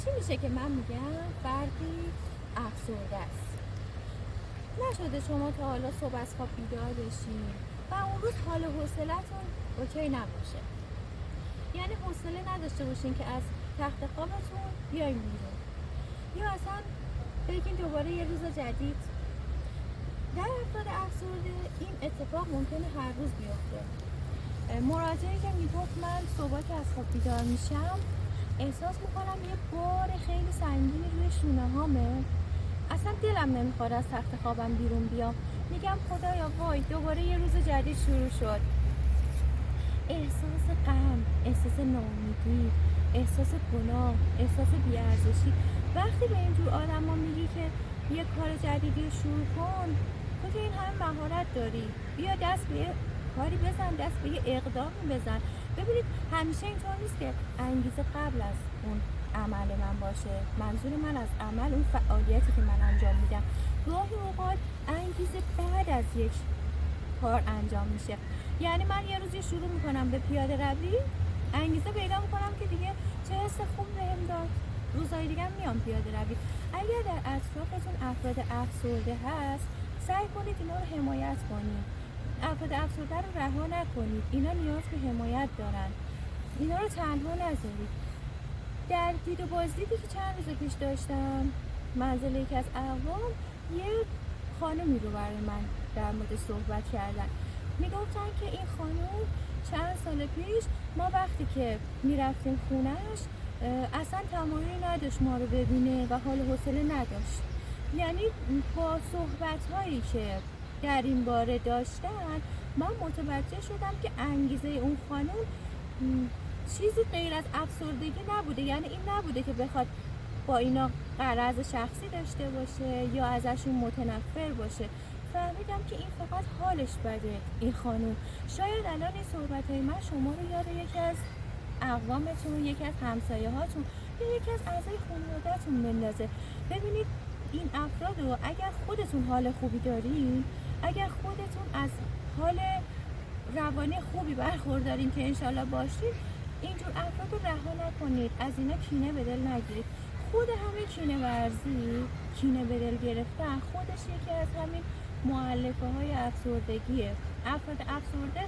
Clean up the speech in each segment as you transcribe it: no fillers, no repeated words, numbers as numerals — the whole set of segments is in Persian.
چی میشه که من میگم فردی افسرده است؟ نشده شما تا حالا صبح از خواب بیدار بشین و اون روز حال و حوصله‌تون اوکی نباشه؟ یعنی حوصله نداشته باشین که از تخت خوابتون بیاین بیرون، یا اصلا بگین دوباره یه روز جدید. در افراد افسرده این اتفاق ممکنه هر روز بیفته. مراجعه که میگفت من صبح که از خواب بیدار میشم احساس میکنم یه بار خیلی سنگینی روی شونه هامه، اصلا دلم نمیخواد از تخت خوابم بیرون بیام، میگم خدایا وای دوباره یه روز جدید شروع شد. احساس غم، احساس ناامیدی، احساس گناه، احساس بی‌ارزشی. وقتی به اینجور آدما میگی که یه کار جدیدی رو شروع کن، تو که این همه مهارت داری، بیا دست به یه کاری بزن، دست به یه اقدامی بزن. ببینید همیشه اینطور نیست که انگیزه قبل از اون عمل من باشه. منظور من از عمل اون فعالیتی که من انجام میدم. گاهی اوقات انگیزه بعد از یک کار انجام میشه. یعنی من یه روزی شروع میکنم به پیاده روی، انگیزه پیدا میکنم که دیگه چه حس خوب بهم داد، روزهای دیگه میام پیاده روی. اگر در اطرافتون افراد افسرده هست، سعی کنید اینا رو حمایت کنید. افراد افسرده رو رها نکنید، اینا نیاز به حمایت دارن، اینا رو تنها نذارید. در دید و بازدیدی که چند روز پیش داشتم منزل یکی از اقوام، یه خانمی رو برای من در مورد صحبت کردن. میگفتن که این خانم چند سال پیش ما وقتی که میرفتیم خونش اصلا تمایلی نداشت ما رو ببینه و حال و حوصله نداشت. یعنی با صحبت هایی که در این باره داشتن من متوجه شدم که انگیزه اون خانم چیزی غیر از افسردگی نبوده. یعنی این نبوده که بخواد با اینا غرض شخصی داشته باشه یا ازشون متنفر باشه. فهمیدم که این فقط حالش بده. این خانم شاید الان این صحبتهای من شما رو یاد یکی از اقوامتون، یکی از همسایه هاتون یا یکی از اعضای خانواده‌تون بندازه. ببینید این افراد رو اگر خودتون حال خوبی دارین، اگر خودتون از حال روانی خوبی برخوردارین که انشالله باشین، اینجور افراد رو رها نکنید، از اینا کینه به دل نگیرید. خود همین کینه ورزی، کینه به دل گرفتن خودش یکی از همین مؤلفه های افسردگیه. افراد افسرده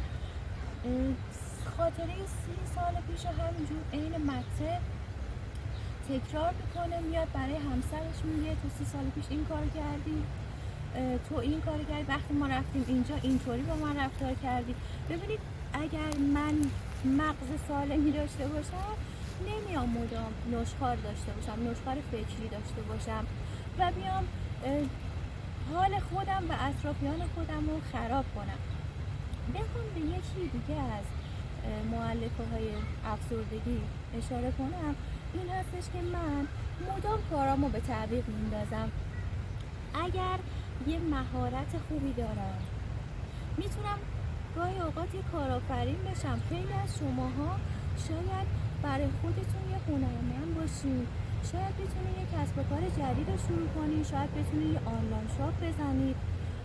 خاطره 30 سال پیش همینجور عین مته تکرار میکنه، میاد برای همسرش میگه تو 30 سال پیش این کار کردی، تو این کار کردی، وقتی ما رفتیم اینجا اینطوری با من رفتار کردی. ببینید اگر من مغز سالمی داشته باشم نمیام مدام نشخوار داشته باشم، نشخوار فکری داشته باشم و بیام حال خودم و اطرافیان خودم رو خراب کنم. بخوام به یکی دیگه از مؤلفه های افسردگی اشاره کنم، این هستش که من مدام کارامو به تعویق میندازم. اگر یه مهارت خوبی دارم میتونم گاهی اوقات یه کارآفرین بشم. خیلی از شماها شاید برای خودتون یه هنرمند باشین، شاید بتونید یه کسب و کار جدید رو شروع کنید، شاید بتونید یه آنلاین شاپ بزنید،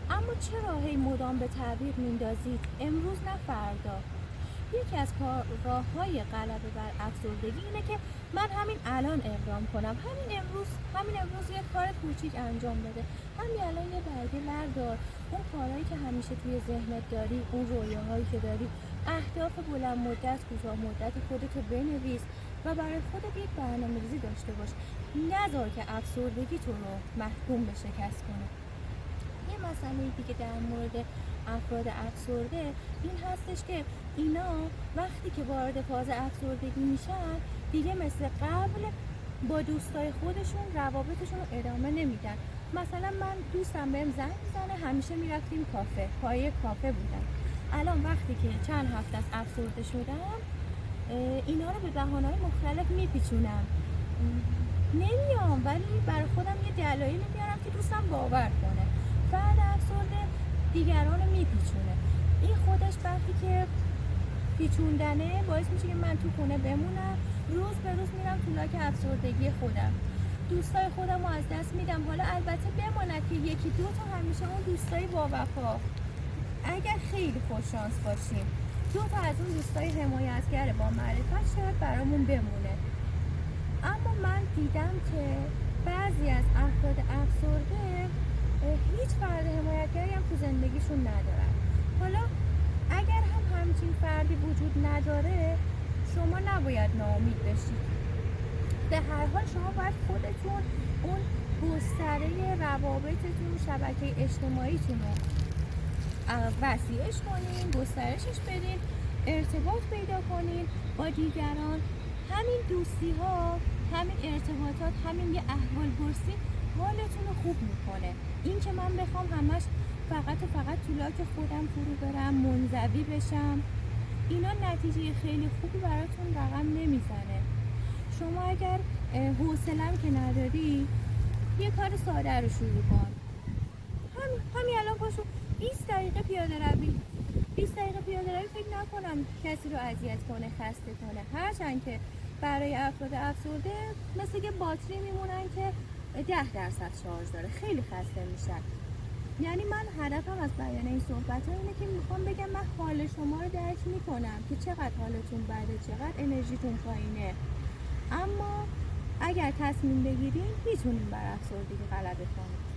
اما چرا هی مدام به تعویق میندازید؟ امروز نه فردا. یکی از راه‌های غلبه بر افسردگی اینه که من همین الان اقدام کنم، همین امروز یه کار کوچیک انجام بده، همین الان یه برگه بردار، اون کارهایی که همیشه توی ذهنت داری، اون رویاهایی که داری، اهداف بلند مدت، کوتاه مدت خودتو بنویس و برای خودت یک برنامه‌ریزی داشته باش. نذار که افسردگی تو رو محکوم به شکست کنه. یه مسئله دیگه در مورد افراد افسرده این هستش که اینا وقتی که وارد فاز افسردگی میشن دیگه مثل قبل با دوستای خودشون روابطشون رو ادامه نمیدن. مثلا من دوستم بهم زنگ میزنه، همیشه میرفتیم کافه، پای کافه بودم. الان وقتی که چند هفته از افسرده شدم اینا رو به بهانه‌های مختلف میپیچونم، نمیام، ولی برای خودم یه دلایلی میارم که دوستم باور کنه. فرد افسرده دیگران رو میپیچونه. این خودش وقتی که پیچوندنه باعث میشه که من تو خونه بمونم، روز به روز میرم تو لاک افسردگی خودم، دوستای خودم رو از دست میدم. حالا البته بماند که یکی دو تا همیشه اون دوستای با وفا، اگر خیلی خوش شانس باشیم 2 تا از اون دوستای حمایتگر با معرفت شاید برامون بمونه. اما من دیدم که بعضی از افراد افسرده هیچ فرد حمایتگری هم تو زندگیشون ندارن. حالا اگر هم همچین فردی وجود نداره، شما نباید ناامید بشید. به هر حال شما باید خودتون اون گستره روابطتون، شبکه اجتماعیتون رو وسیعش کنین، گسترشش بدین، ارتباط پیدا کنین با دیگران. همین دوستی ها، همین ارتباطات، همین یه احوال پرسی حالتون رو خوب میکنه. این که من بخوام همش فقط تو لاک خودم فرو برم، منزوی بشم، اینا نتیجه خیلی خوبی براتون رقم نمیزنه. شما اگر حوصله‌ام که نداری، یه کار ساده رو شروع کن. همین الان پاشو 20 دقیقه پیاده روی. 20 دقیقه پیاده روی فکر نکنم کسی رو اذیت کنه، خسته کنه. هرچند که برای افراد افسرده مثل یه باتری میمونن که 10% شارژ داره، خیلی خسته میشن. یعنی من هدفم از بیان این صحبت اینه که میخوام بگم من حال شما رو درک میکنم که چقدر حالتون بده، چقدر انرژیتون پایینه، اما اگر تصمیم بگیرین میتونین بر افسردگی غلبه کنین.